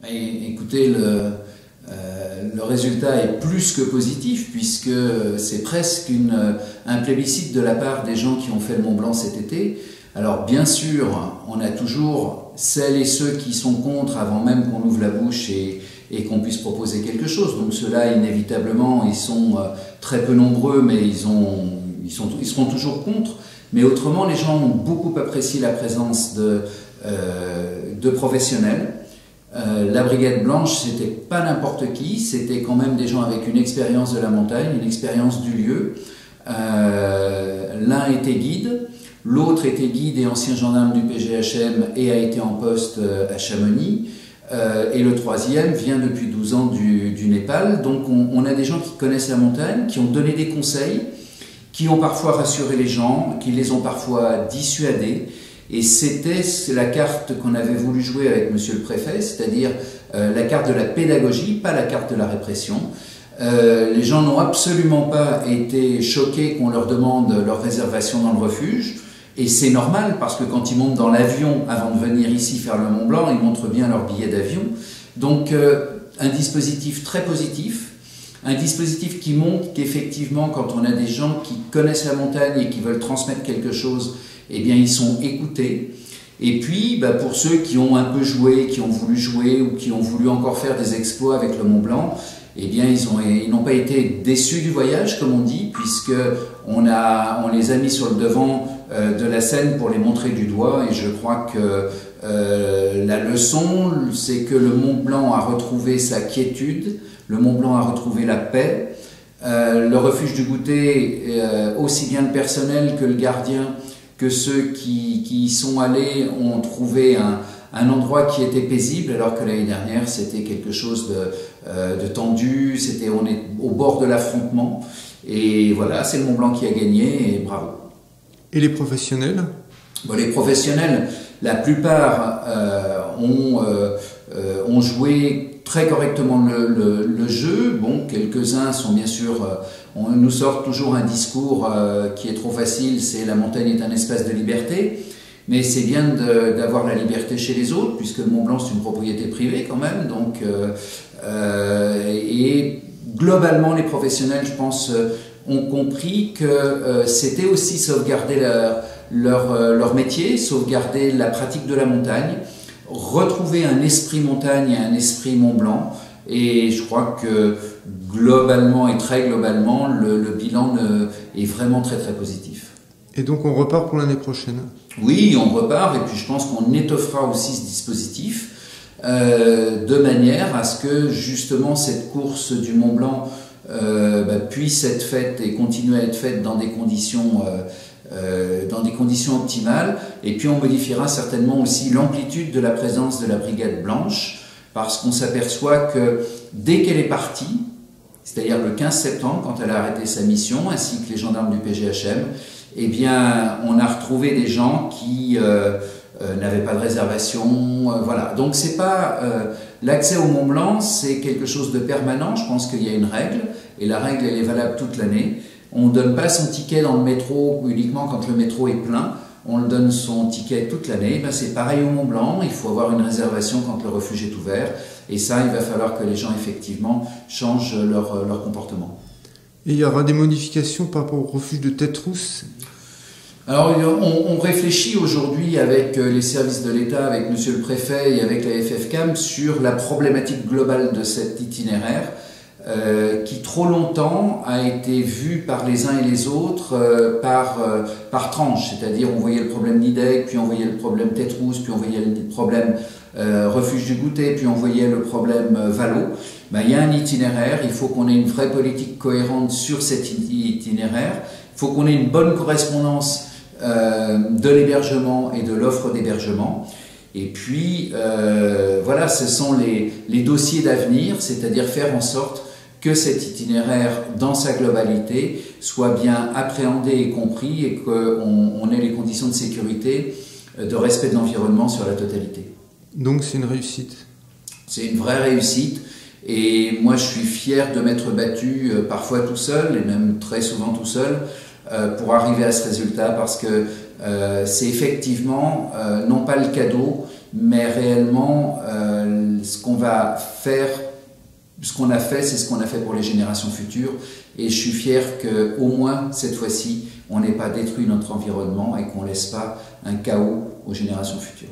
Et, écoutez, le résultat est plus que positif puisque c'est presque un plébiscite de la part des gens qui ont fait le Mont Blanc cet été. Alors bien sûr, on a toujours celles et ceux qui sont contre avant même qu'on ouvre la bouche et qu'on puisse proposer quelque chose. Donc ceux-là, inévitablement, ils sont très peu nombreux, mais ils seront toujours contre. Mais autrement, les gens ont beaucoup apprécié la présence de professionnels. La Brigade Blanche, c'était pas n'importe qui, c'était quand même des gens avec une expérience de la montagne, une expérience du lieu. L'un était guide, l'autre était guide et ancien gendarme du PGHM et a été en poste à Chamonix. Et le troisième vient depuis 12 ans du Népal. Donc on a des gens qui connaissent la montagne, qui ont donné des conseils, qui ont parfois rassuré les gens, qui les ont parfois dissuadés. Et c'était la carte qu'on avait voulu jouer avec Monsieur le Préfet, c'est-à-dire la carte de la pédagogie, pas la carte de la répression. Les gens n'ont absolument pas été choqués qu'on leur demande leur réservation dans le refuge. Et c'est normal, parce que quand ils montent dans l'avion avant de venir ici faire le Mont Blanc, ils montrent bien leur billet d'avion. Donc un dispositif très positif, un dispositif qui montre qu'effectivement, quand on a des gens qui connaissent la montagne et qui veulent transmettre quelque chose, eh bien, ils sont écoutés. Et puis, pour ceux qui ont un peu joué, qui ont voulu jouer ou qui ont voulu encore faire des exploits avec le Mont Blanc, eh bien, ils n'ont pas été déçus du voyage, comme on dit, puisqu'on les a mis sur le devant de la scène pour les montrer du doigt. Et je crois que la leçon, c'est que le Mont Blanc a retrouvé sa quiétude, le Mont Blanc a retrouvé la paix. Le refuge du Goûter, aussi bien le personnel que le gardien, que ceux qui y sont allés ont trouvé un endroit qui était paisible, alors que l'année dernière c'était quelque chose de tendu, on est au bord de l'affrontement. Et voilà, c'est le Mont Blanc qui a gagné, et bravo. Et les professionnels ? Les professionnels, la plupart ont joué très correctement le jeu. Bon, quelques-uns sont bien sûr... on nous sort toujours un discours qui est trop facile, c'est la montagne est un espace de liberté. Mais c'est bien d'avoir la liberté chez les autres, puisque le Mont Blanc c'est une propriété privée quand même. Donc, et globalement, les professionnels, je pense, ont compris que c'était aussi sauvegarder leur métier, sauvegarder la pratique de la montagne, retrouver un esprit montagne et un esprit Mont Blanc. Et je crois que globalement et très globalement, le bilan est vraiment très très positif. Et donc on repart pour l'année prochaine ? Oui, on repart, et puis je pense qu'on étoffera aussi ce dispositif de manière à ce que justement cette course du Mont Blanc puisse être faite et continuer à être faite dans des conditions optimales. Et puis on modifiera certainement aussi l'amplitude de la présence de la Brigade Blanche, parce qu'on s'aperçoit que dès qu'elle est partie, c'est-à-dire le 15 septembre, quand elle a arrêté sa mission, ainsi que les gendarmes du PGHM, eh bien, on a retrouvé des gens qui n'avaient pas de réservation, voilà. Donc c'est pas l'accès au Mont Blanc, c'est quelque chose de permanent. Je pense qu'il y a une règle, et la règle elle est valable toute l'année. On ne donne pas son ticket dans le métro uniquement quand le métro est plein. On le donne son ticket toute l'année. C'est pareil au Mont Blanc. Il faut avoir une réservation quand le refuge est ouvert. Et ça, il va falloir que les gens effectivement changent leur comportement. Et il y aura des modifications par rapport au refuge de Tête-Rousse ? Alors, on réfléchit aujourd'hui avec les services de l'État, avec Monsieur le Préfet et avec la FFCAM sur la problématique globale de cet itinéraire qui trop longtemps a été vu par les uns et les autres par tranche. C'est-à-dire on voyait le problème Nidec, puis on voyait le problème Tête-Rousse, puis on voyait le problème Refuge du Goûter, puis on voyait le problème Vallot. Il y a un itinéraire, il faut qu'on ait une vraie politique cohérente sur cet itinéraire, il faut qu'on ait une bonne correspondance de l'hébergement et de l'offre d'hébergement. Et puis, voilà, ce sont les dossiers d'avenir, c'est-à-dire faire en sorte que cet itinéraire, dans sa globalité, soit bien appréhendé et compris, et qu'on ait les conditions de sécurité, de respect de l'environnement sur la totalité. Donc c'est une réussite ? C'est une vraie réussite. Et moi, je suis fier de m'être battu parfois tout seul, et même très souvent tout seul, pour arriver à ce résultat, parce que c'est effectivement non pas le cadeau, mais réellement ce qu'on va faire, ce qu'on a fait, c'est ce qu'on a fait pour les générations futures. Et je suis fier qu'au moins cette fois-ci, on n'ait pas détruit notre environnement et qu'on ne laisse pas un chaos aux générations futures.